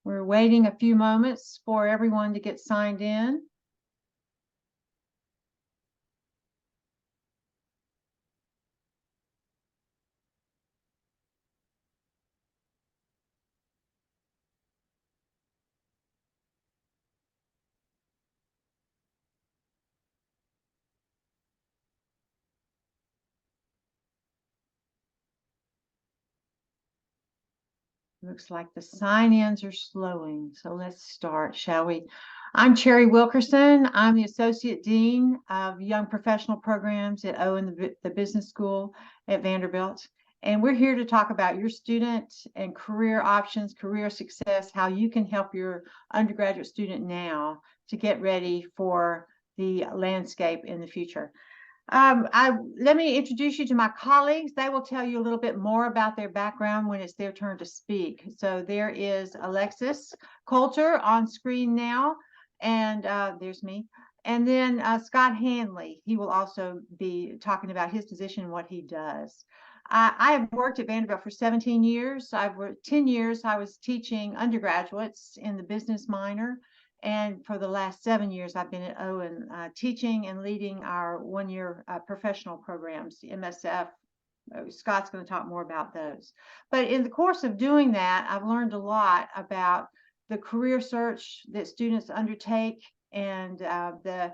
We're waiting a few moments for everyone to get signed in. Looks like the sign-ins are slowing, so let's start, shall we? I'm Cherry Wilkerson. I'm the Associate Dean of Young Professional Programs at Owen, the Business School at Vanderbilt. And we're here to talk about your student and career options, career success, how you can help your undergraduate student now to get ready for the landscape in the future. Let me introduce you to my colleagues. They will tell you a little bit more about their background when it's their turn to speak. So there is Alexis Coulter on screen now, and there's me. And then Scott Hanley, he will also be talking about his position and what he does. I have worked at Vanderbilt for 17 years. I've worked 10 years. I was teaching undergraduates in the business minor. And for the last 7 years, I've been at Owen teaching and leading our one-year professional programs, MSF. Scott's going to talk more about those. But in the course of doing that, I've learned a lot about the career search that students undertake and the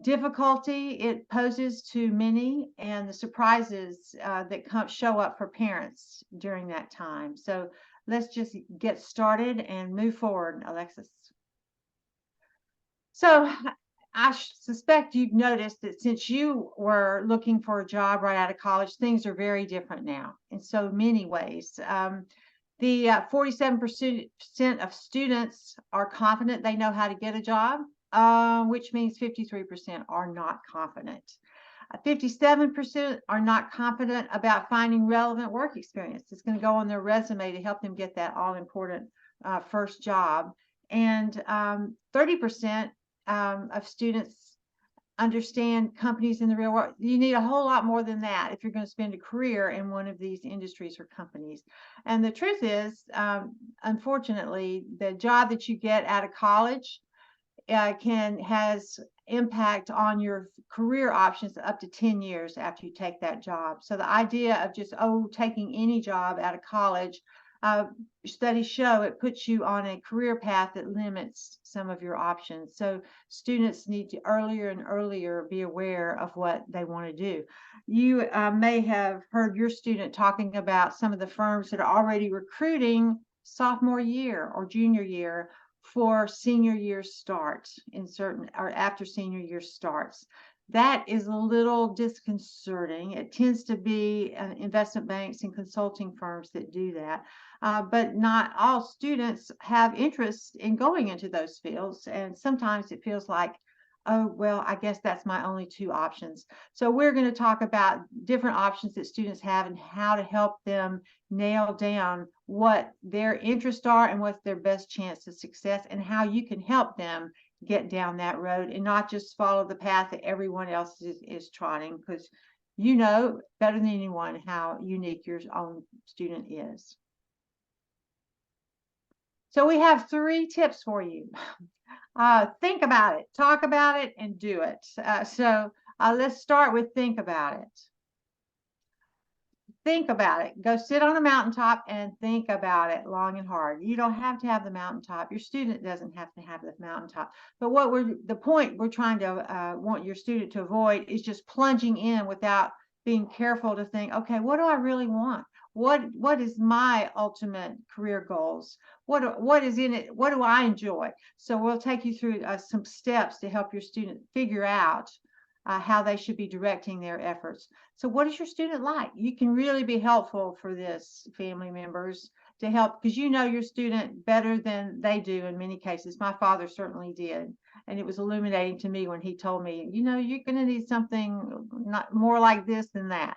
difficulty it poses to many and the surprises that show up for parents during that time. So let's just get started and move forward, Alexis. So I suspect you've noticed that since you were looking for a job right out of college, things are very different now in so many ways. The 47% of students are confident they know how to get a job, which means 53% are not confident. 57% are not confident about finding relevant work experience. It's going to go on their resume to help them get that all-important first job. And 30% of students understand companies in the real world. You need a whole lot more than that if you're going to spend a career in one of these industries or companies. And the truth is, unfortunately, the job that you get out of college has impact on your career options up to 10 years after you take that job. So the idea of just taking any job out of college, studies show it puts you on a career path that limits some of your options. So students need to earlier and earlier be aware of what they want to do. You may have heard your student talking about some of the firms that are already recruiting sophomore year or junior year for senior year starts in certain or after senior year starts. That is a little disconcerting. It tends to be investment banks and consulting firms that do that. But not all students have interest in going into those fields. And sometimes it feels like, oh, well, I guess that's my only two options. So we're going to talk about different options that students have and how to help them nail down what their interests are and what's their best chance of success and how you can help them get down that road and not just follow the path that everyone else is trotting, because you know better than anyone how unique your own student is. So we have 3 tips for you. Think about it, talk about it, and do it. So let's start with think about it. Think about it. Go sit on a mountaintop and think about it long and hard. You don't have to have the mountaintop. Your student doesn't have to have the mountaintop. But the point we're trying to want your student to avoid is just plunging in without being careful to think, okay, what do I really want? What is my ultimate career goals? What is in it? What do I enjoy? So we'll take you through some steps to help your student figure out how they should be directing their efforts. So what does your student like? You can really be helpful for this, family members, to help, because you know your student better than they do in many cases. My father certainly did. And it was illuminating to me when he told me, you know, you're going to need something not more like this than that.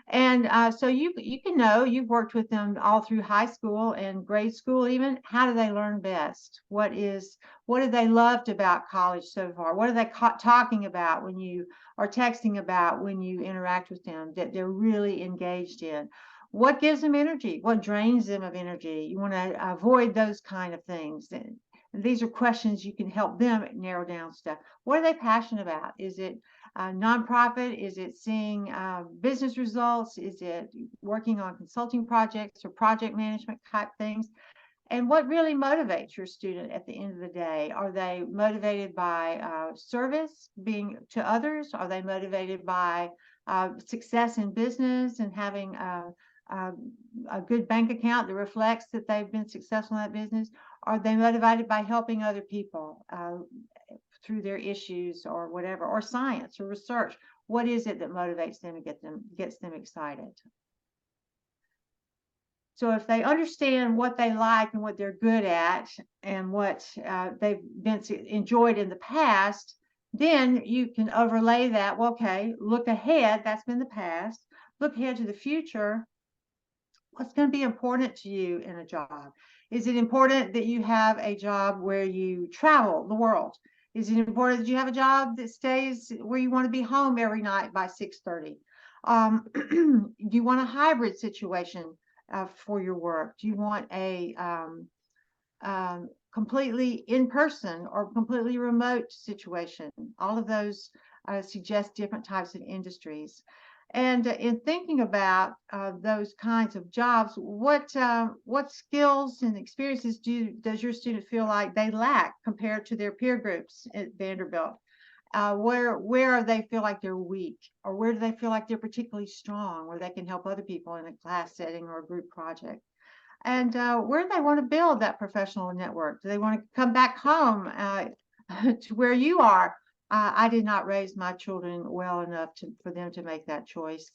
And so you can know, you've worked with them all through high school and grade school even. How do they learn best? What have they loved about college so far? What are they talking about when you are texting about when you interact with them that they're really engaged in? What gives them energy? What drains them of energy? You want to avoid those kind of things. And these are questions you can help them narrow down stuff. What are they passionate about? Is it nonprofit? Is it seeing business results? Is it working on consulting projects or project management type things? And what really motivates your student at the end of the day? Are they motivated by service, being to others? Are they motivated by success in business and having a good bank account that reflects that they've been successful in that business? Are they motivated by helping other people through their issues or whatever, or science or research? What is it that motivates them and gets them excited? So if they understand what they like and what they're good at and what they've been enjoyed in the past, then you can overlay that. Well, okay, look ahead. That's been the past. Look ahead to the future. What's going to be important to you in a job? Is it important that you have a job where you travel the world? Is it important that you have a job that stays where you want to be home every night by 6:30? Do you want a hybrid situation for your work? Do you want a completely in person or completely remote situation? All of those suggest different types of industries. And in thinking about those kinds of jobs, what skills and experiences does your student feel like they lack compared to their peer groups at Vanderbilt? Where they feel like they're weak, or where do they feel like they're particularly strong, where they can help other people in a class setting or a group project? And where do they want to build that professional network? Do they want to come back home to where you are? I did not raise my children well enough for them to make that choice,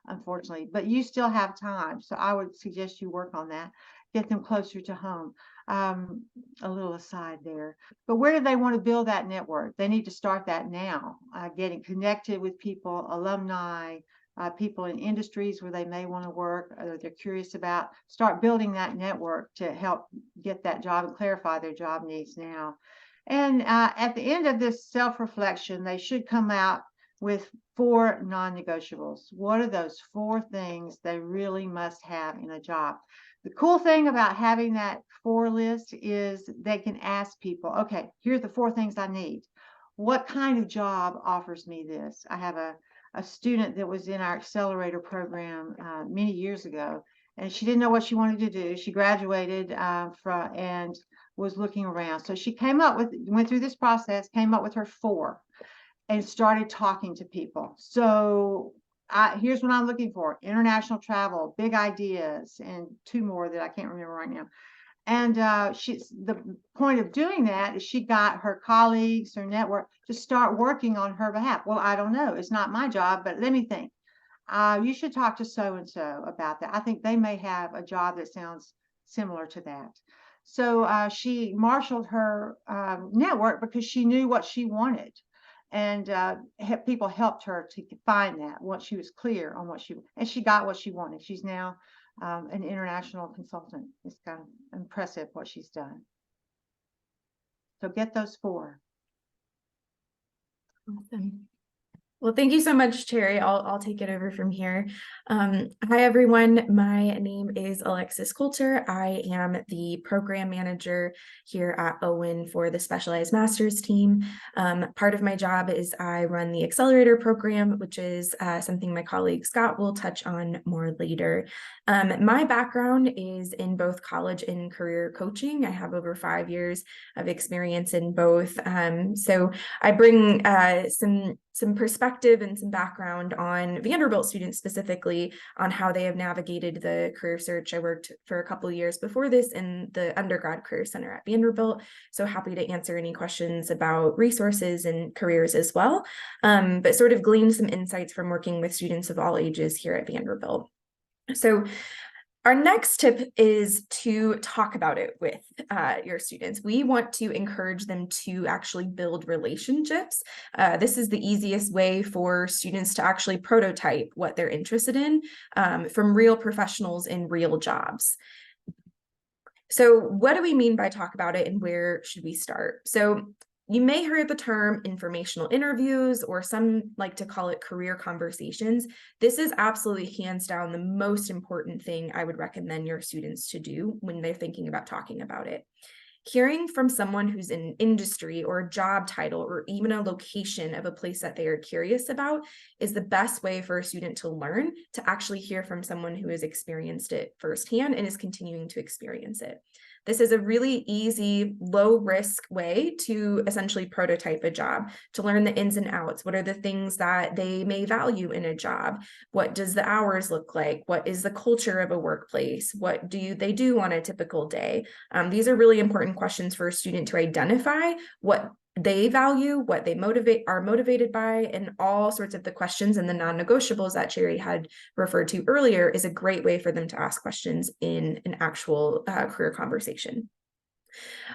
unfortunately, but you still have time. So I would suggest you work on that, get them closer to home. A little aside there, but where do they want to build that network? They need to start that now, getting connected with people, alumni, people in industries where they may want to work or they're curious about. Start building that network to help get that job and clarify their job needs now. And at the end of this self-reflection, they should come out with 4 non-negotiables. What are those 4 things they really must have in a job? The cool thing about having that 4 list is they can ask people, okay, here's the 4 things I need. What kind of job offers me this? I have a student that was in our Accelerator program many years ago, and she didn't know what she wanted to do. She graduated and was looking around. So she went through this process, came up with her 4 and started talking to people. So here's what I'm looking for: international travel, big ideas, and 2 more that I can't remember right now. And the point of doing that is she got her colleagues, her network, to start working on her behalf. Well, I don't know. It's not my job, but let me think. You should talk to so-and-so about that. I think they may have a job that sounds similar to that. So she marshaled her network because she knew what she wanted. And people helped her to find that once she was clear on and she got what she wanted. She's now an international consultant. It's kind of impressive what she's done. So get those 4. Awesome. Well, thank you so much, Terry. I'll take it over from here. Hi, everyone. My name is Alexis Coulter. I am the program manager here at Owen for the Specialized Masters team. Part of my job is I run the Accelerator program, which is something my colleague Scott will touch on more later. My background is in both college and career coaching. I have over 5 years of experience in both. So I bring some perspective and some background on Vanderbilt students specifically on how they have navigated the career search. I worked for a couple of years before this in the undergrad career center at Vanderbilt, so happy to answer any questions about resources and careers as well, but sort of glean some insights from working with students of all ages here at Vanderbilt. So our next tip is to talk about it with your students. We want to encourage them to actually build relationships. This is the easiest way for students to actually prototype what they're interested in from real professionals in real jobs. So what do we mean by talk about it, and where should we start? So You may hear the term informational interviews, or some like to call it career conversations. This is absolutely hands down the most important thing I would recommend your students to do when they're thinking about talking about it. Hearing from someone who's in an industry or a job title or even a location of a place that they are curious about is the best way for a student to learn, to actually hear from someone who has experienced it firsthand and is continuing to experience it. This is a really easy, low risk way to essentially prototype a job, to learn the ins and outs. What are the things that they may value in a job? What does the hours look like? What is the culture of a workplace? What do they do on a typical day? These are really important questions for a student to identify what they value, what they are motivated by, and all sorts of the questions and the non-negotiables that Cherry had referred to earlier is a great way for them to ask questions in an actual career conversation.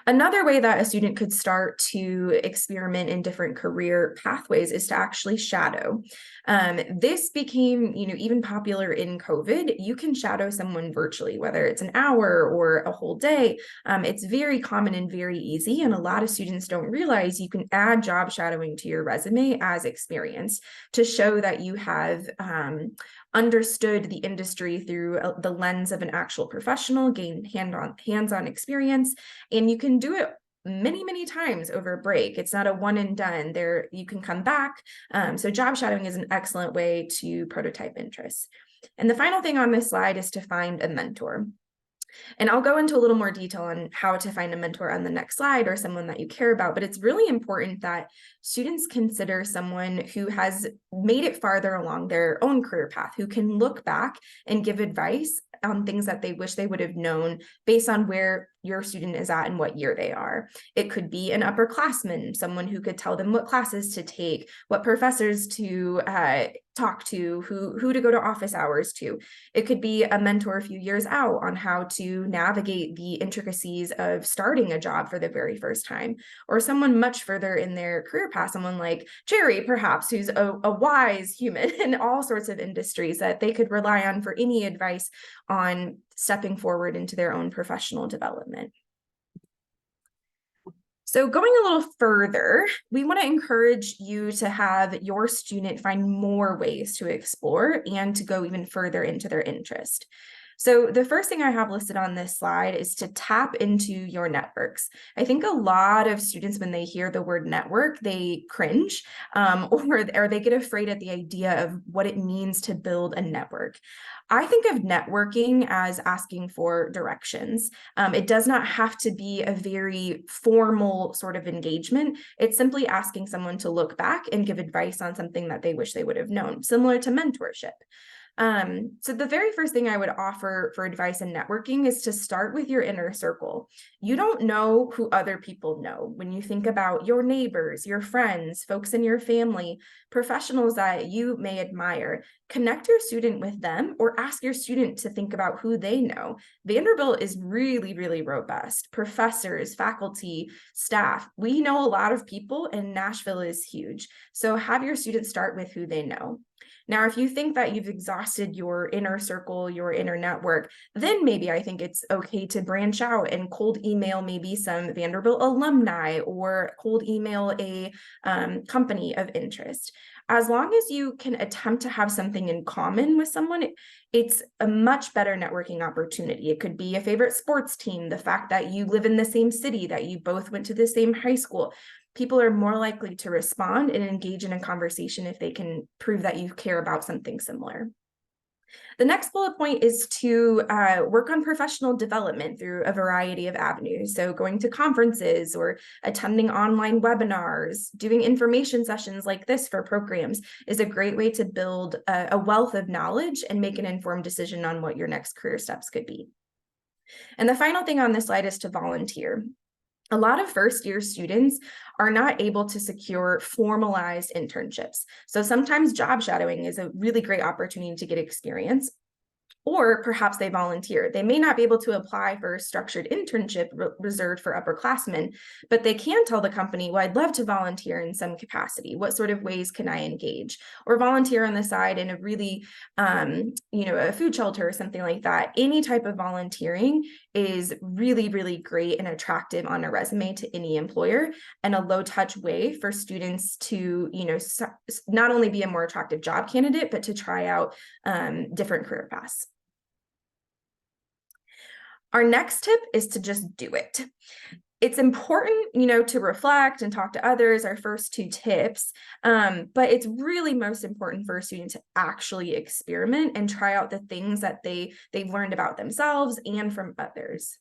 Another way that a student could start to experiment in different career pathways is to actually shadow. This became, even popular in COVID. You can shadow someone virtually, whether it's an hour or a whole day. It's very common and very easy, and a lot of students don't realize you can add job shadowing to your resume as experience to show that you have understood the industry through the lens of an actual professional, gain hands-on experience, and you can do it many times over a break. It's not a one and done. You can come back. So job shadowing is an excellent way to prototype interests. And the final thing on this slide is to find a mentor. And I'll go into a little more detail on how to find a mentor on the next slide, or someone that you care about, but it's really important that students consider someone who has made it farther along their own career path, who can look back and give advice on things that they wish they would have known based on where your student is at and what year they are. It could be an upperclassman, someone who could tell them what classes to take, what professors to talk to, who to go to office hours to. It could be a mentor a few years out on how to navigate the intricacies of starting a job for the very first time, or someone much further in their career path, someone like Jerry, perhaps, who's a wise human in all sorts of industries that they could rely on for any advice on stepping forward into their own professional development. So going a little further, we want to encourage you to have your student find more ways to explore and to go even further into their interest. So the first thing I have listed on this slide is to tap into your networks. I think a lot of students, when they hear the word network, they cringe or they get afraid at the idea of what it means to build a network. I think of networking as asking for directions. It does not have to be a very formal sort of engagement. It's simply asking someone to look back and give advice on something that they wish they would have known, similar to mentorship. So the very first thing I would offer for advice in networking is to start with your inner circle. You don't know who other people know. When you think about your neighbors, your friends, folks in your family, professionals that you may admire, connect your student with them or ask your student to think about who they know. Vanderbilt is really robust. Professors, faculty, staff, we know a lot of people, and Nashville is huge. So have your students start with who they know. Now, if you think that you've exhausted your inner circle, your inner network, then maybe I think it's okay to branch out and cold email maybe some Vanderbilt alumni, or cold email a company of interest. As long as you can attempt to have something in common with someone, it's a much better networking opportunity. It could be a favorite sports team, the fact that you live in the same city, that you both went to the same high school. People are more likely to respond and engage in a conversation if they can prove that you care about something similar. The next bullet point is to work on professional development through a variety of avenues. So going to conferences or attending online webinars, doing information sessions like this for programs is a great way to build a wealth of knowledge and make an informed decision on what your next career steps could be. And the final thing on this slide is to volunteer. A lot of first-year students are not able to secure formalized internships. So sometimes job shadowing is a really great opportunity to get experience. Or perhaps they volunteer. They may not be able to apply for a structured internship reserved for upperclassmen, but they can tell the company, well, I'd love to volunteer in some capacity. What sort of ways can I engage? Or volunteer on the side in a really, a food shelter or something like that. Any type of volunteering is really, really great and attractive on a resume to any employer, and a low touch way for students to, not only be a more attractive job candidate, but to try out different career paths. Our next tip is to just do it. It's important, to reflect and talk to others, our first two tips, but it's really most important for a student to actually experiment and try out the things that they've learned about themselves and from others.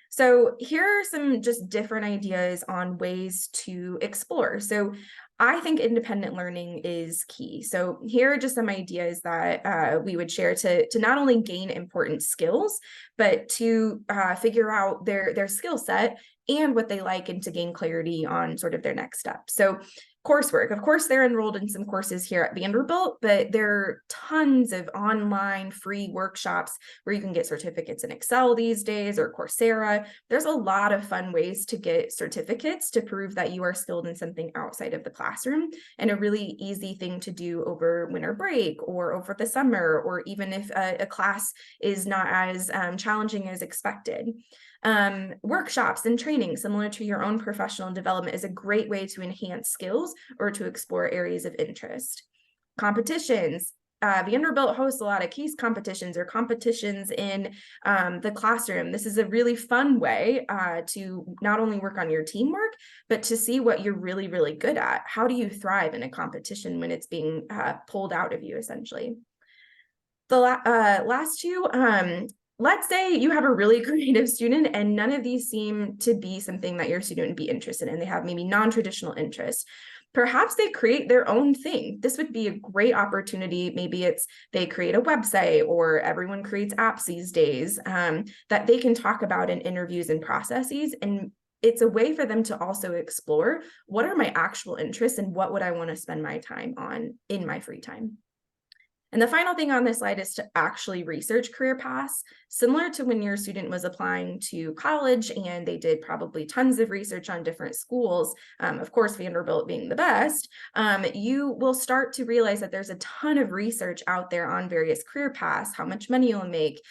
So here are some just different ideas on ways to explore. So I think independent learning is key. So here are just some ideas that we would share to not only gain important skills, but to figure out their skill set and what they like, and to gain clarity on sort of their next step. So coursework, of course, they're enrolled in some courses here at Vanderbilt, but there are tons of online free workshops where you can get certificates in Excel these days, or Coursera. There's a lot of fun ways to get certificates to prove that you are skilled in something outside of the classroom, and a really easy thing to do over winter break or over the summer, or even if a class is not as challenging as expected. Workshops and training similar to your own professional development is a great way to enhance skills or to explore areas of interest. Competitions. Vanderbilt hosts a lot of case competitions or competitions in the classroom. This is a really fun way to not only work on your teamwork, but to see what you're really, really good at. How do you thrive in a competition when it's being pulled out of you, essentially? The last two, let's say you have a really creative student and none of these seem to be something that your student would be interested in. They have maybe non-traditional interests. Perhaps they create their own thing. This would be a great opportunity. Maybe it's they create a website, or everyone creates apps these days that they can talk about in interviews and processes. And it's a way for them to also explore, what are my actual interests and what would I want to spend my time on in my free time? And the final thing on this slide is to actually research career paths, similar to when your student was applying to college and they did probably tons of research on different schools, of course, Vanderbilt being the best. You will start to realize that there's a ton of research out there on various career paths, how much money you'll make,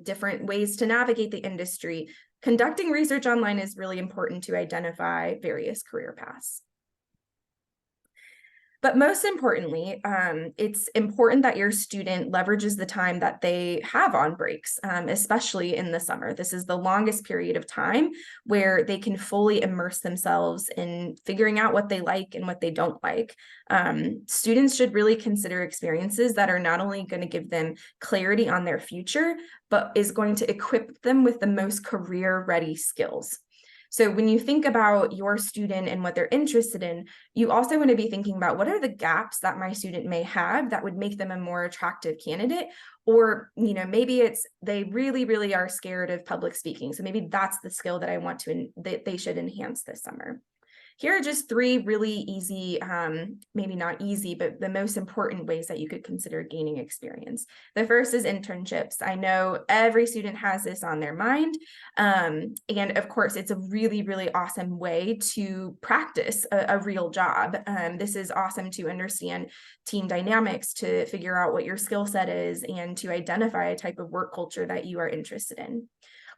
different ways to navigate the industry. Conducting research online is really important to identify various career paths. But most importantly, it's important that your student leverages the time that they have on breaks, especially in the summer. This is the longest period of time where they can fully immerse themselves in figuring out what they like and what they don't like. Students should really consider experiences that are not only going to give them clarity on their future, but is going to equip them with the most career-ready skills. So when you think about your student and what they're interested in, you also want to be thinking about, what are the gaps that my student may have that would make them a more attractive candidate? Or, maybe it's they really, really are scared of public speaking. So maybe that's the skill that I want that they should enhance this summer. Here are just three really easy, maybe not easy, but the most important ways that you could consider gaining experience. The first is internships. I know every student has this on their mind. And of course, it's a really, really awesome way to practice a real job. This is awesome to understand team dynamics, to figure out what your skill set is, and to identify a type of work culture that you are interested in.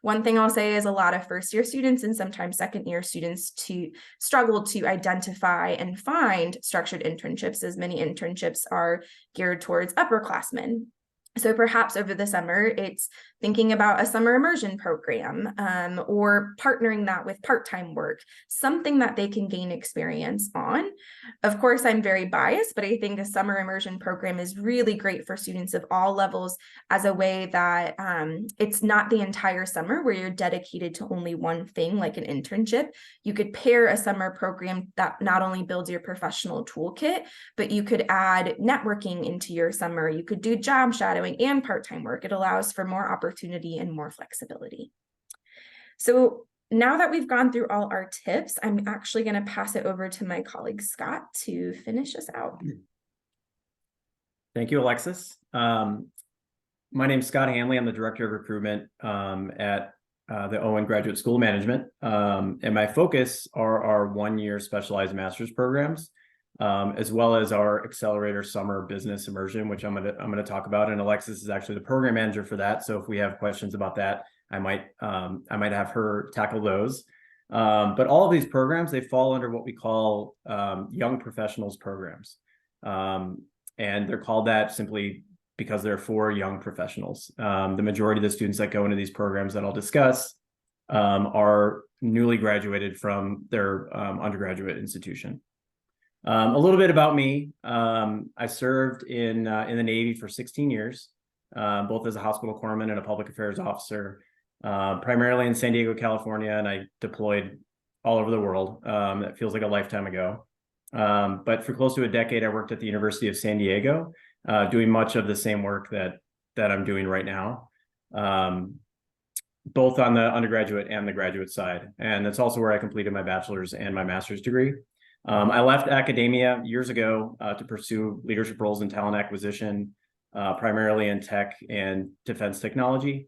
One thing I'll say is a lot of first-year students and sometimes second-year students struggle to identify and find structured internships, as many internships are geared towards upperclassmen. So perhaps over the summer, it's thinking about a summer immersion program, or partnering that with part-time work, something that they can gain experience on. Of course, I'm very biased, but I think a summer immersion program is really great for students of all levels, as a way that it's not the entire summer where you're dedicated to only one thing, like an internship. You could pair a summer program that not only builds your professional toolkit, but you could add networking into your summer. You could do job shadowing and part-time work. It allows for more opportunity and more flexibility. So now that we've gone through all our tips, I'm actually going to pass it over to my colleague Scott to finish us out. Thank you, Alexis. My name's Scott Hanley. I'm the Director of Recruitment at the Owen Graduate School of Management. And my focus are our one-year specialized master's programs, as well as our Accelerator Summer Business Immersion, which I'm gonna talk about. And Alexis is actually the program manager for that. So if we have questions about that, I might have her tackle those. But all of these programs, they fall under what we call young professionals programs. And they're called that simply because they're for young professionals. The majority of the students that go into these programs that I'll discuss are newly graduated from their undergraduate institution. A little bit about me. I served in the Navy for 16 years, both as a hospital corpsman and a public affairs officer, primarily in San Diego, California, and I deployed all over the world. That feels like a lifetime ago. But for close to a decade, I worked at the University of San Diego, doing much of the same work that I'm doing right now, both on the undergraduate and the graduate side. And that's also where I completed my bachelor's and my master's degree. I left academia years ago to pursue leadership roles in talent acquisition, primarily in tech and defense technology.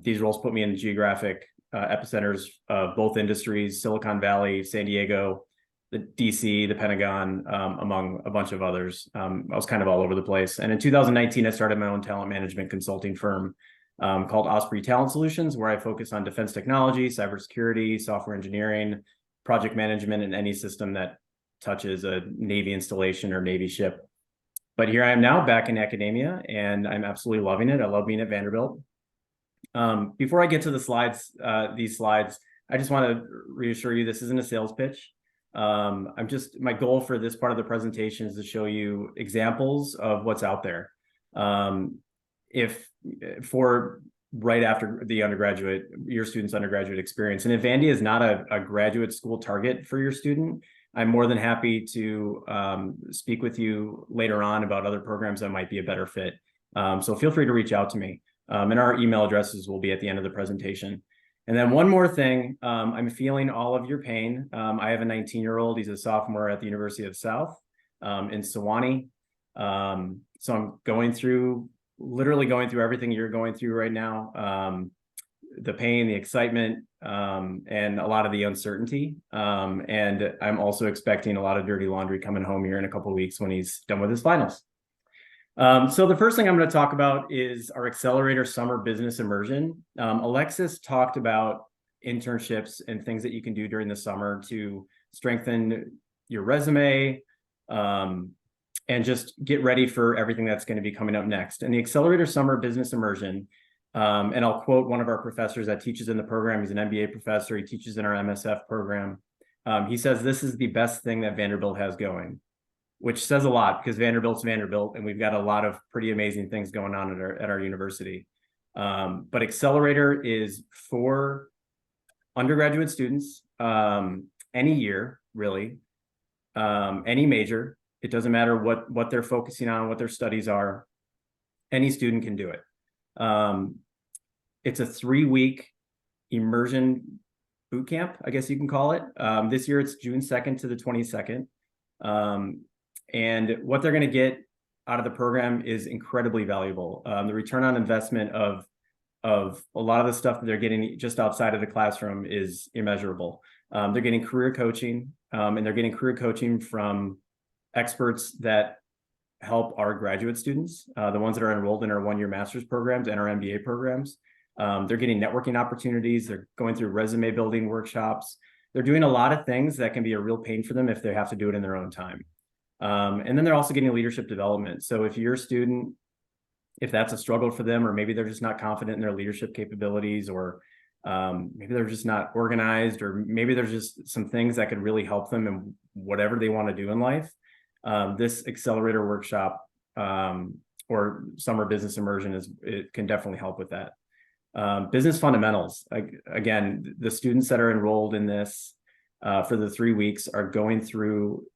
These roles put me in geographic epicenters of both industries: Silicon Valley, San Diego, the DC, the Pentagon, among a bunch of others. I was kind of all over the place. And in 2019, I started my own talent management consulting firm called Osprey Talent Solutions, where I focus on defense technology, cybersecurity, software engineering, project management, and any system that touches a Navy installation or Navy ship. But here I am now back in academia, and I'm absolutely loving it. I love being at Vanderbilt. Before I get to the slides, these slides, I just want to reassure you this isn't a sales pitch. My goal for this part of the presentation is to show you examples of what's out there. If for right after the your student's undergraduate experience, and if Vandy is not a graduate school target for your student, I'm more than happy to speak with you later on about other programs that might be a better fit. So feel free to reach out to me. And our email addresses will be at the end of the presentation. And then one more thing, I'm feeling all of your pain. I have a 19-year-old. He's a sophomore at the University of the South in Sewanee. So I'm literally going through everything you're going through right now. The pain, the excitement, and a lot of the uncertainty. And I'm also expecting a lot of dirty laundry coming home here in a couple of weeks when he's done with his finals. So the first thing I'm going to talk about is our Accelerator Summer Business Immersion. Alexis talked about internships and things that you can do during the summer to strengthen your resume and just get ready for everything that's going to be coming up next. And the Accelerator Summer Business Immersion, and I'll quote one of our professors that teaches in the program. He's an MBA professor. He teaches in our MSF program. He says, "This is the best thing that Vanderbilt has going," which says a lot because Vanderbilt's Vanderbilt, and we've got a lot of pretty amazing things going on at our university. But Accelerator is for undergraduate students, any year, really, any major. It doesn't matter what they're focusing on, what their studies are. Any student can do it. It's a 3-week immersion boot camp, I guess you can call it. This year, it's June 2nd to the 22nd. And what they're going to get out of the program is incredibly valuable. The return on investment of a lot of the stuff that they're getting just outside of the classroom is immeasurable. They're getting career coaching, and they're getting career coaching from experts that help our graduate students, the ones that are enrolled in our one-year master's programs and our MBA programs. They're getting networking opportunities. They're going through resume building workshops. They're doing a lot of things that can be a real pain for them if they have to do it in their own time. And then they're also getting leadership development. So if you're a student, if that's a struggle for them, or maybe they're just not confident in their leadership capabilities, or maybe they're just not organized, or maybe there's just some things that could really help them in whatever they want to do in life, this Accelerator workshop or summer business immersion it can definitely help with that. Business fundamentals. Again, the students that are enrolled in this for the 3 weeks are going through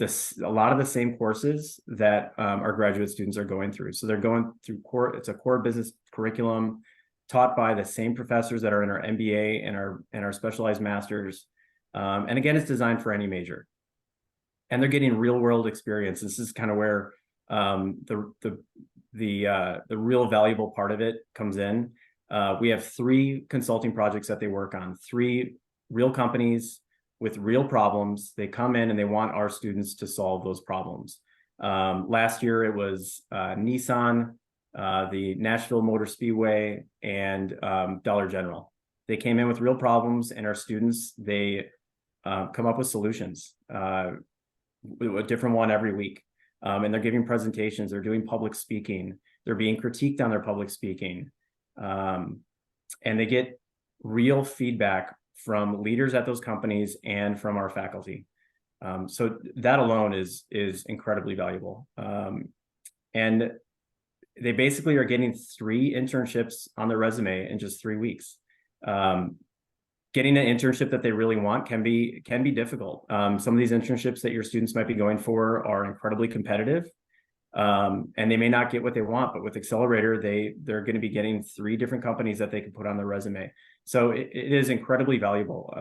a lot of the same courses that our graduate students are going through. So they're going through it's a core business curriculum taught by the same professors that are in our MBA and our specialized masters. And again, it's designed for any major. And they're getting real world experience. This is kind of where the real valuable part of it comes in. We have 3 consulting projects that they work on, 3 real companies with real problems. They come in and they want our students to solve those problems. Last year it was Nissan, the Nashville Motor Speedway, and Dollar General. They came in with real problems, and our students, they come up with solutions, a different one every week. And they're giving presentations, they're doing public speaking, they're being critiqued on their public speaking. And they get real feedback from leaders at those companies and from our faculty. So that alone is incredibly valuable. And they basically are getting 3 internships on their resume in just 3 weeks. Getting an internship that they really want can be difficult. Some of these internships that your students might be going for are incredibly competitive, and they may not get what they want. But with Accelerator, they're going to be getting 3 different companies that they can put on their resume. So it is incredibly valuable.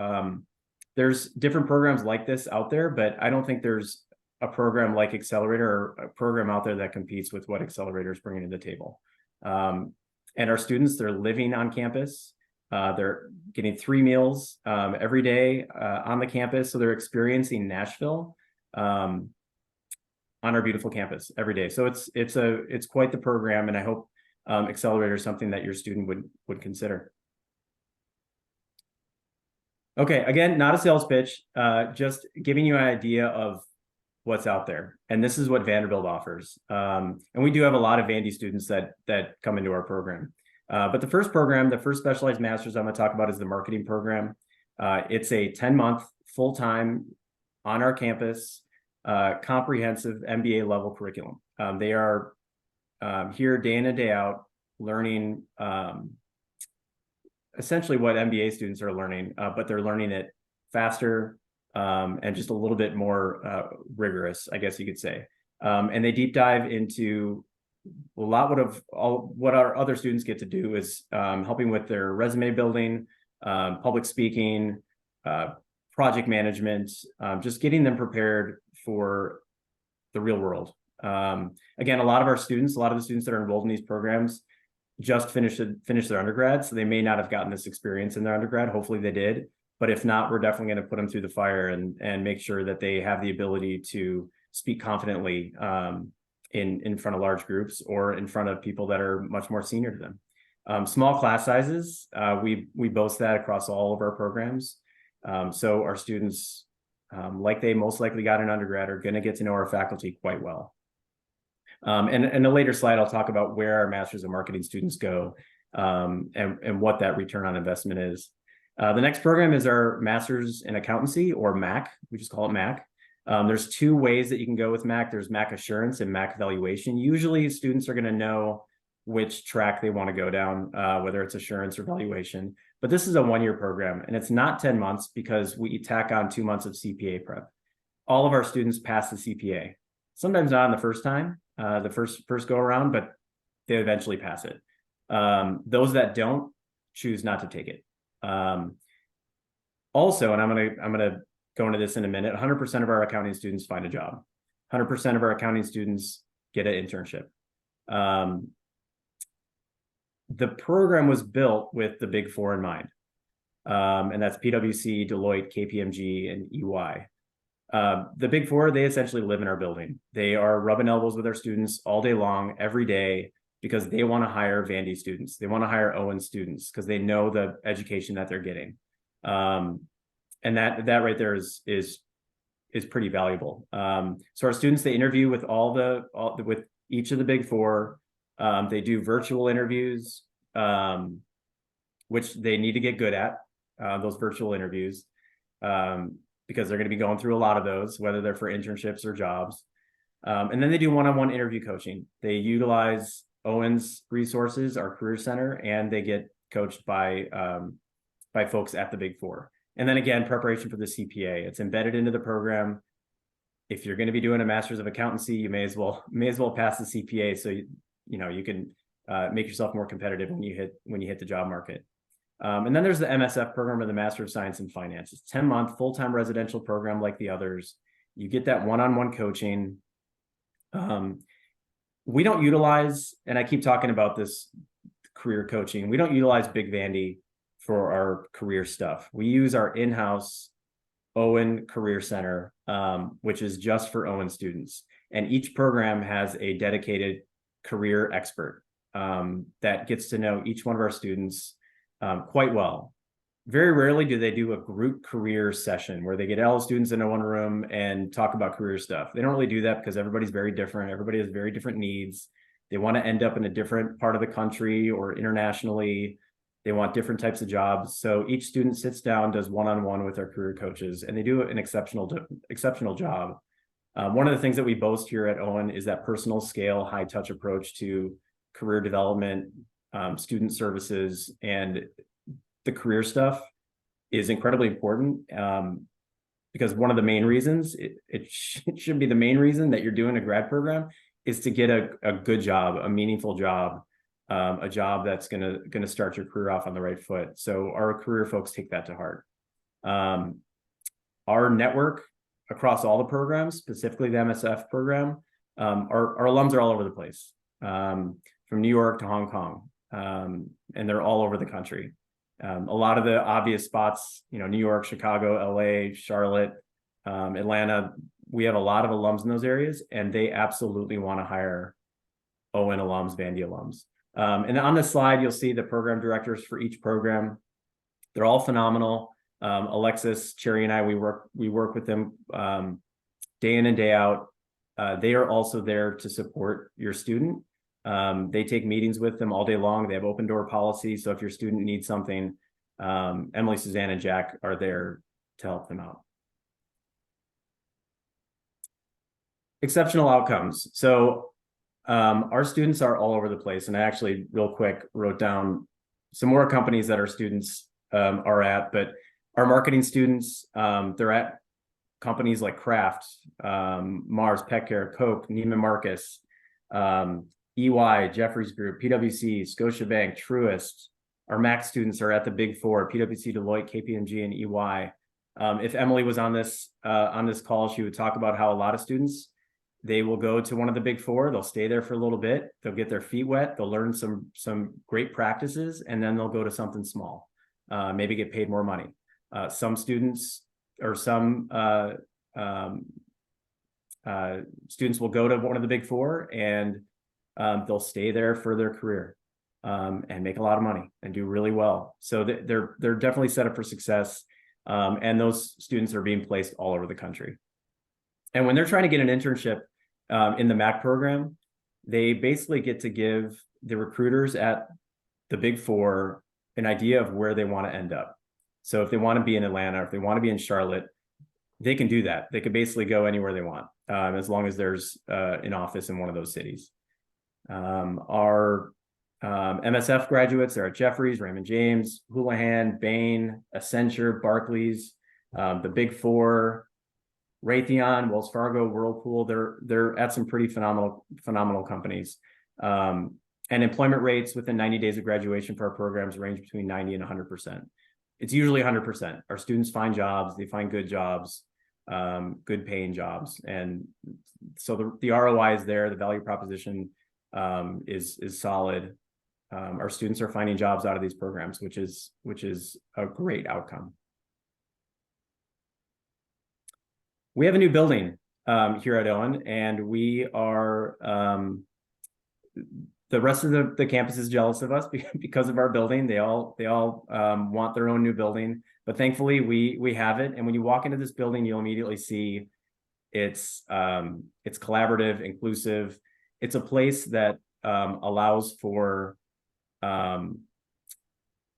There's different programs like this out there, but I don't think there's a program like Accelerator or a program out there that competes with what Accelerator is bringing to the table. And our students, they're living on campus. They're getting 3 meals every day on the campus. So they're experiencing Nashville on our beautiful campus every day. So it's quite the program. And I hope Accelerator is something that your student would consider. Okay, again, not a sales pitch, just giving you an idea of what's out there. And this is what Vanderbilt offers. And we do have a lot of Vandy students that come into our program. But the first program, the first specialized master's I'm going to talk about is the marketing program. It's a 10-month full-time on our campus, comprehensive MBA level curriculum. They are here day in and day out learning essentially what MBA students are learning, but they're learning it faster and just a little bit more rigorous, I guess you could say. And they deep dive into a lot what our other students get to do is helping with their resume building, public speaking, project management, just getting them prepared for the real world. Again, a lot of the students that are enrolled in these programs just finished their undergrad, so they may not have gotten this experience in their undergrad. Hopefully they did, but if not, we're definitely going to put them through the fire and make sure that they have the ability to speak confidently in front of large groups or in front of people that are much more senior to them. Small class sizes, we boast that across all of our programs. So our students, like they most likely got in undergrad, are going to get to know our faculty quite well. And in a later slide, I'll talk about where our Masters of Marketing students go and what that return on investment is. The next program is our Masters in Accountancy, or MAC. We just call it MAC. There's 2 ways that you can go with MAC. There's MAC Assurance and MAC Valuation. Usually students are going to know which track they want to go down, whether it's assurance or valuation. But this is a 1-year program, and it's not 10 months because we tack on 2 months of CPA prep. All of our students pass the CPA. Sometimes not on the first time, the first go around, but they eventually pass it. Those that don't choose not to take it. Also, and I'm gonna go into this in a minute, 100% of our accounting students find a job. 100% of our accounting students get an internship. The program was built with the Big 4 in mind. And that's PwC, Deloitte, KPMG, and EY. The Big 4, they essentially live in our building. They are rubbing elbows with our students all day long, every day, because they want to hire Vandy students. They want to hire Owen students because they know the education that they're getting. And that right there is pretty valuable. So our students, they interview with with each of the Big 4. They do virtual interviews, which they need to get good at, those virtual interviews, because they're going to be going through a lot of those, whether they're for internships or jobs. And then they do one-on-one interview coaching. They utilize Owen's resources, our Career Center, and they get coached by folks at the Big 4. And then again, preparation for the CPA. It's embedded into the program. If you're going to be doing a Master's of Accountancy, you may as well pass the CPA, so you can make yourself more competitive when you hit the job market. And then there's the MSF program, or the Master of Science in Finance. It's 10-month full-time residential program like the others. You get that one-on-one coaching. we don't utilize, and I keep talking about this career coaching, we don't utilize Big Vandy for our career stuff. We use our in-house Owen Career Center, which is just for Owen students. And each program has a dedicated career expert that gets to know each one of our students quite well. Very rarely do they do a group career session where they get all the students into one room and talk about career stuff. They don't really do that because everybody's very different. Everybody has very different needs. They want to end up in a different part of the country or internationally. They want different types of jobs. So each student sits down, does one-on-one with our career coaches, and they do an exceptional job. One of the things that we boast here at Owen is that personal scale, high touch approach to career development, student services, and the career stuff is incredibly important because one of the main reasons, it should be the main reason that you're doing a grad program is to get a good job, a meaningful job, a job that's gonna start your career off on the right foot. So our career folks take that to heart. Our network across all the programs, specifically the MSF program, our alums are all over the place, from New York to Hong Kong, and they're all over the country. A lot of the obvious spots, New York, Chicago, LA, Charlotte, Atlanta, we have a lot of alums in those areas, and they absolutely want to hire Owen alums, Vandy alums. And on this slide, you'll see the program directors for each program. They're all phenomenal. Alexis, Cherry, and I, we work with them day in and day out. They are also there to support your student. They take meetings with them all day long. They have open door policy. So if your student needs something, Emily, Suzanne, and Jack are there to help them out. Exceptional outcomes. So our students are all over the place. And I actually, real quick, wrote down some more companies that our students are at, but our marketing students, they're at companies like Kraft, Mars, Pet Care, Coke, Neiman Marcus, EY, Jeffries Group, PwC, Scotiabank, Truist. Our Mac students are at the Big Four, PwC, Deloitte, KPMG, and EY. If Emily was on this call, she would talk about how a lot of students, they will go to one of the Big Four, they'll stay there for a little bit, they'll get their feet wet, they'll learn some great practices, and then they'll go to something small, maybe get paid more money. Some students or some students will go to one of the Big Four and they'll stay there for their career and make a lot of money and do really well. So they're definitely set up for success. And those students are being placed all over the country. And when they're trying to get an internship in the MAC program, they basically get to give the recruiters at the Big Four an idea of where they want to end up. So if they want to be in Atlanta, if they want to be in Charlotte, they can do that. They could basically go anywhere they want, as long as there's an office in one of those cities. Our MSF graduates are at Jeffries, Raymond James, Houlihan, Bain, Accenture, Barclays, the Big Four, Raytheon, Wells Fargo, Whirlpool. They're at some pretty phenomenal companies. And employment rates within 90 days of graduation for our programs range between 90 and 100%. It's usually 100%. Our students find jobs, they find good jobs, good paying jobs. And so the ROI is there, the value proposition is solid. Our students are finding jobs out of these programs, which is a great outcome. We have a new building here at Owen, and we are the rest of the campus is jealous of us because of our building. They all want their own new building, but thankfully we have it. And when you walk into this building, you'll immediately see it's collaborative, inclusive. It's a place that allows for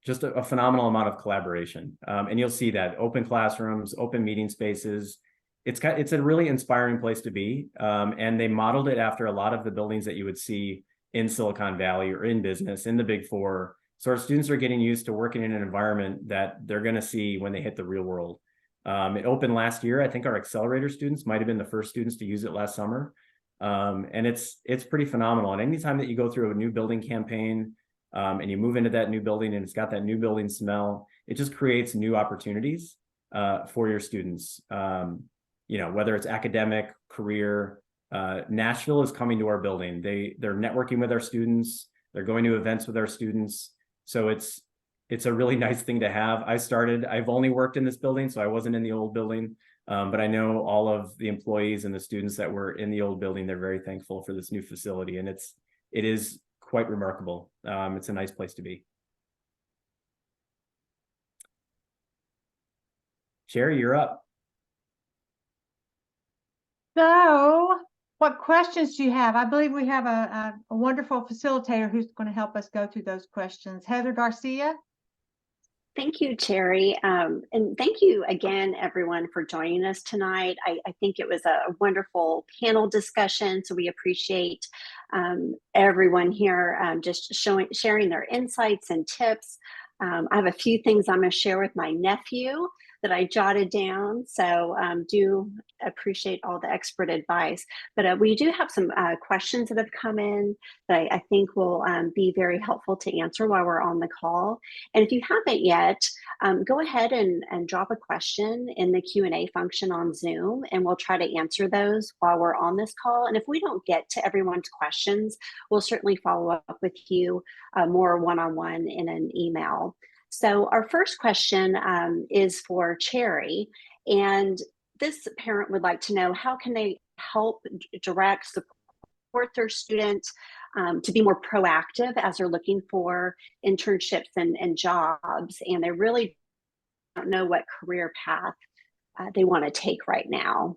just a phenomenal amount of collaboration. And you'll see that open classrooms, open meeting spaces. It's a really inspiring place to be. And they modeled it after a lot of the buildings that you would see in Silicon Valley or in business, in the Big Four. So our students are getting used to working in an environment that they're going to see when they hit the real world. It opened last year. I think our Accelerator students might have been the first students to use it last summer. And it's pretty phenomenal. And anytime that you go through a new building campaign and you move into that new building and it's got that new building smell, it just creates new opportunities for your students. Whether it's academic, career, Nashville is coming to our building. They're networking with our students. They're going to events with our students. So it's a really nice thing to have. I've only worked in this building, so I wasn't in the old building. But I know all of the employees and the students that were in the old building, they're very thankful for this new facility, and it is quite remarkable. It's a nice place to be. Sherry, you're up. So, what questions do you have? I believe we have a wonderful facilitator who's going to help us go through those questions. Heather Garcia. Thank you, Terry. And thank you again, everyone, for joining us tonight. I think it was a wonderful panel discussion, so we appreciate everyone here just sharing their insights and tips. I have a few things I'm going to share with my nephew that I jotted down, so do appreciate all the expert advice. But we do have some questions that have come in that I think will be very helpful to answer while we're on the call. And if you haven't yet, go ahead and drop a question in the Q&A function on Zoom, and we'll try to answer those while we're on this call. And if we don't get to everyone's questions, we'll certainly follow up with you more one-on-one in an email. So our first question is for Cherry, and this parent would like to know, how can they help direct, support their students to be more proactive as they're looking for internships and jobs, and they really don't know what career path they want to take right now?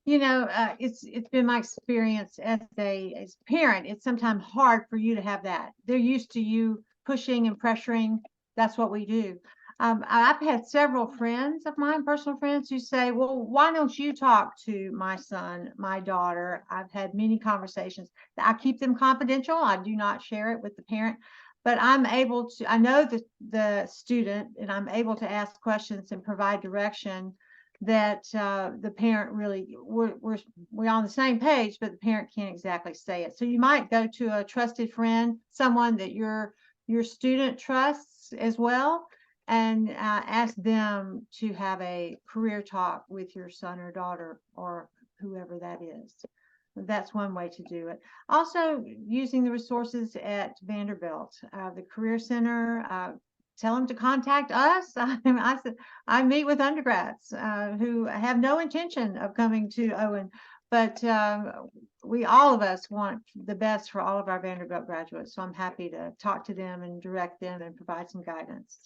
You know, it's been my experience as a parent. It's sometimes hard for you to have that. They're used to you pushing and pressuring. That's what we do. I've had several friends of mine, personal friends, who say, well, why don't you talk to my son, my daughter? I've had many conversations. I keep them confidential. I do not share it with the parent, but I'm able to, I know the student, and I'm able to ask questions and provide direction that the parent really, we're on the same page, but the parent can't exactly say it. So you might go to a trusted friend, someone that your student trusts as well, and ask them to have a career talk with your son or daughter or whoever that is. That's one way to do it. Also, using the resources at Vanderbilt, the Career Center, tell them to contact us. I meet with undergrads who have no intention of coming to Owen, but all of us want the best for all of our Vanderbilt graduates. So I'm happy to talk to them and direct them and provide some guidance.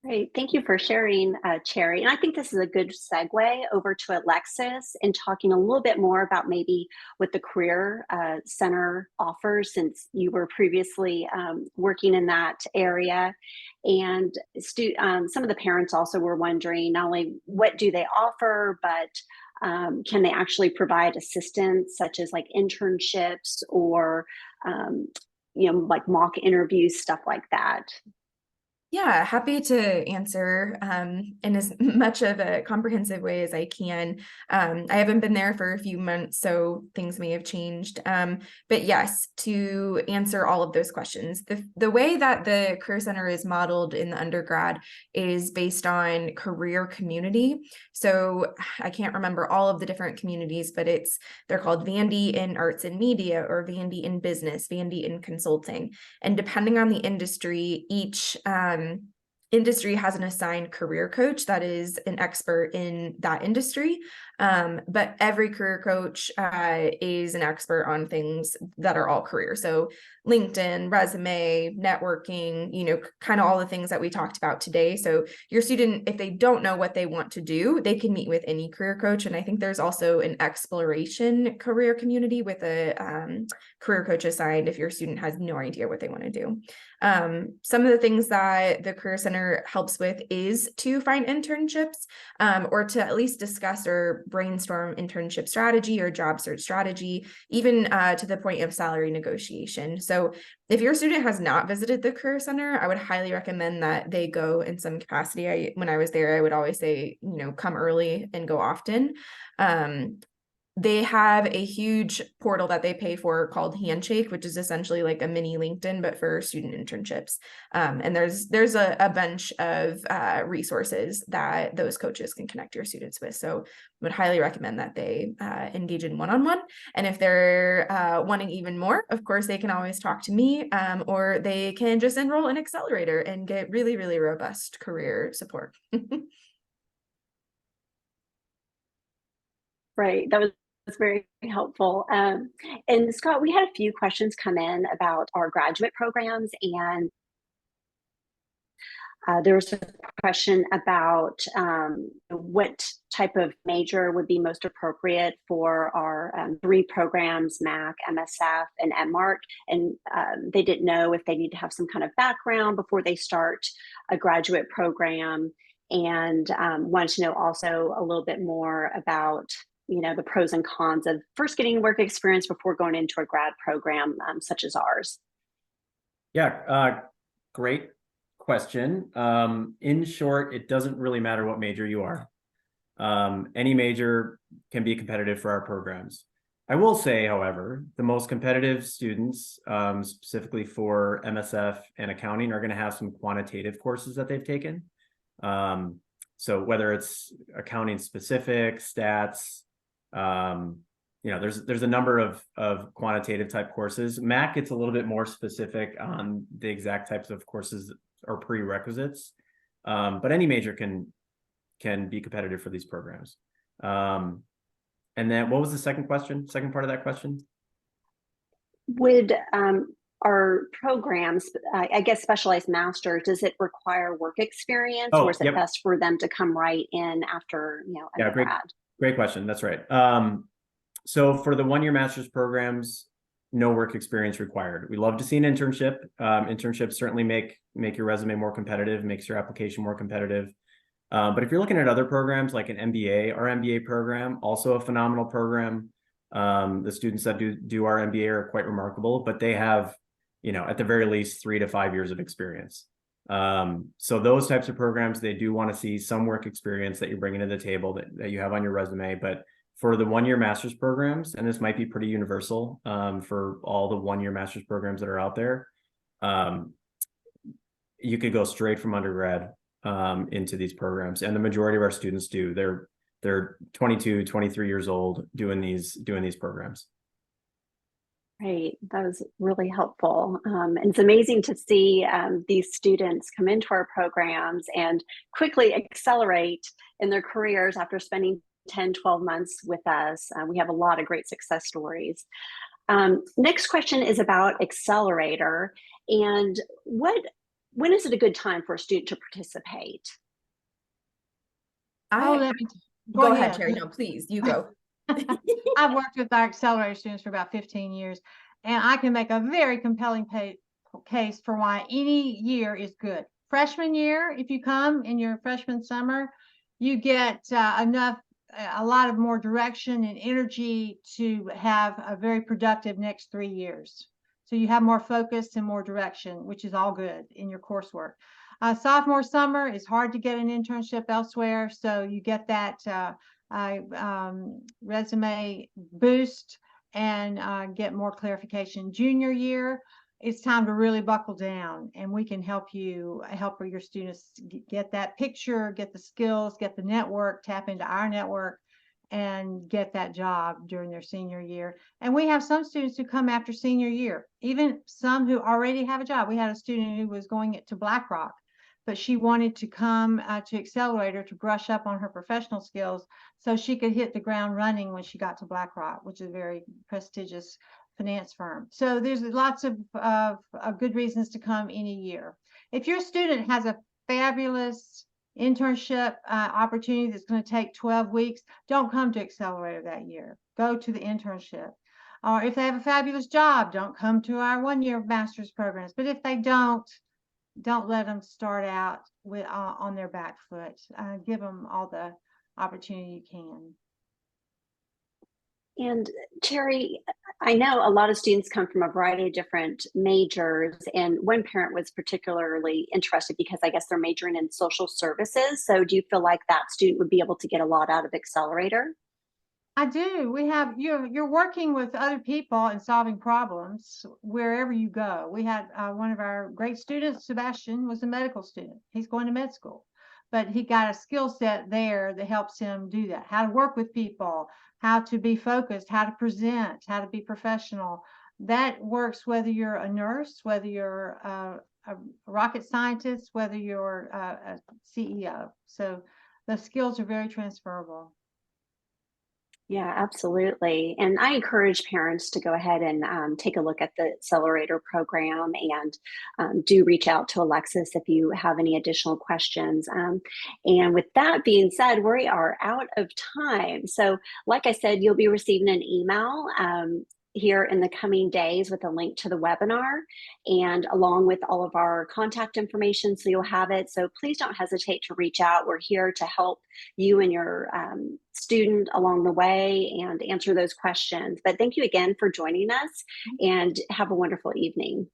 Great, thank you for sharing, Cherry. And I think this is a good segue over to Alexis and talking a little bit more about maybe what the Career Center offers, since you were previously working in that area. And some of the parents also were wondering not only what do they offer, but can they actually provide assistance, such as like internships or like mock interviews, stuff like that. Yeah, happy to answer in as much of a comprehensive way as I can. I haven't been there for a few months, so things may have changed. But yes, to answer all of those questions, the way that the Career Center is modeled in the undergrad is based on career community. So I can't remember all of the different communities, but they're called Vandy in Arts and Media, or Vandy in Business, Vandy in Consulting. And depending on the industry, each industry has an assigned career coach that is an expert in that industry. But every career coach is an expert on things that are all career. So LinkedIn, resume, networking, kind of all the things that we talked about today. So your student, if they don't know what they want to do, they can meet with any career coach. And I think there's also an exploration career community with a career coach assigned if your student has no idea what they want to do. Some of the things that the Career Center helps with is to find internships, or to at least discuss or brainstorm internship strategy or job search strategy, even to the point of salary negotiation. So if your student has not visited the Career Center, I would highly recommend that they go in some capacity. When I was there, I would always say, come early and go often. they have a huge portal that they pay for called Handshake, which is essentially like a mini LinkedIn, but for student internships. And there's a bunch of resources that those coaches can connect your students with. So would highly recommend that they engage in one-on-one. And if they're wanting even more, of course, they can always talk to me, or they can just enroll in Accelerator and get really, really robust career support. Right. That was very helpful. And Scott, we had a few questions come in about our graduate programs, and there was a question about what type of major would be most appropriate for our 3 programs, MAC, MSF, and MMARC. And they didn't know if they need to have some kind of background before they start a graduate program, and wanted to know also a little bit more about the pros and cons of first getting work experience before going into a grad program such as ours. Yeah, great question. In short, it doesn't really matter what major you are. Any major can be competitive for our programs. I will say, however, the most competitive students, specifically for MSF and accounting, are going to have some quantitative courses that they've taken. So whether it's accounting specific, stats, there's a number of quantitative type courses. MAC, it's a little bit more specific on the exact types of courses or prerequisites, but any major can be competitive for these programs. And then what was the second part of that question? Would our programs, I guess specialized master, does it require work experience, or is it best for them to come right in after undergrad? Great question. That's right. So for the 1-year master's programs, no work experience required. We love to see an internship. Internships certainly make your resume more competitive, makes your application more competitive. But if you're looking at other programs like an MBA, our MBA program, also a phenomenal program. The students that do our MBA are quite remarkable, but they have, at the very least 3 to 5 years of experience. So those types of programs, they do want to see some work experience that you're bringing to the table that you have on your resume. But for the 1-year master's programs, and this might be pretty universal for all the 1-year master's programs that are out there, you could go straight from undergrad into these programs. And the majority of our students do. They're 22, 23 years old doing these programs. Right. That was really helpful. And it's amazing to see these students come into our programs and quickly accelerate in their careers after spending 10, 12 months with us. We have a lot of great success stories. Next question is about Accelerator, and when is it a good time for a student to participate? Go ahead, Terry. No, please, you go. I've worked with our Accelerator students for about 15 years, and I can make a very compelling case for why any year is good. Freshman year, if you come in your freshman summer, you get a lot of more direction and energy to have a very productive next 3 years. So you have more focus and more direction, which is all good in your coursework. Sophomore summer is hard to get an internship elsewhere, so you get that resume boost and get more clarification. Junior year, it's time to really buckle down, and we can help your students get that picture, get the skills, get the network, tap into our network, and get that job during their senior year. And we have some students who come after senior year, even some who already have a job. We had a student who was going to BlackRock, but she wanted to come to Accelerator to brush up on her professional skills so she could hit the ground running when she got to BlackRock, which is a very prestigious finance firm. So there's lots of good reasons to come any year. If your student has a fabulous internship opportunity that's going to take 12 weeks, don't come to Accelerator that year. Go to the internship. Or if they have a fabulous job, don't come to our 1-year master's programs. But if they don't let them start out with on their back foot. Give them all the opportunity you can. And Terry, I know a lot of students come from a variety of different majors, and one parent was particularly interested because I guess they're majoring in social services. So do you feel like that student would be able to get a lot out of Accelerator? I do. We have you're working with other people and solving problems wherever you go. We had one of our great students, Sebastian, was a medical student. He's going to med school, but he got a skill set there that helps him do that. How to work with people, how to be focused, how to present, how to be professional. That works whether you're a nurse, whether you're a rocket scientist, whether you're a CEO. So the skills are very transferable. Yeah, absolutely. And I encourage parents to go ahead and take a look at the Accelerator program and do reach out to Alexis if you have any additional questions. And with that being said, we are out of time. So like I said, you'll be receiving an email here in the coming days with a link to the webinar and along with all of our contact information, so you'll have it. So please don't hesitate to reach out. We're here to help you and your student along the way and answer those questions. But thank you again for joining us, and have a wonderful evening.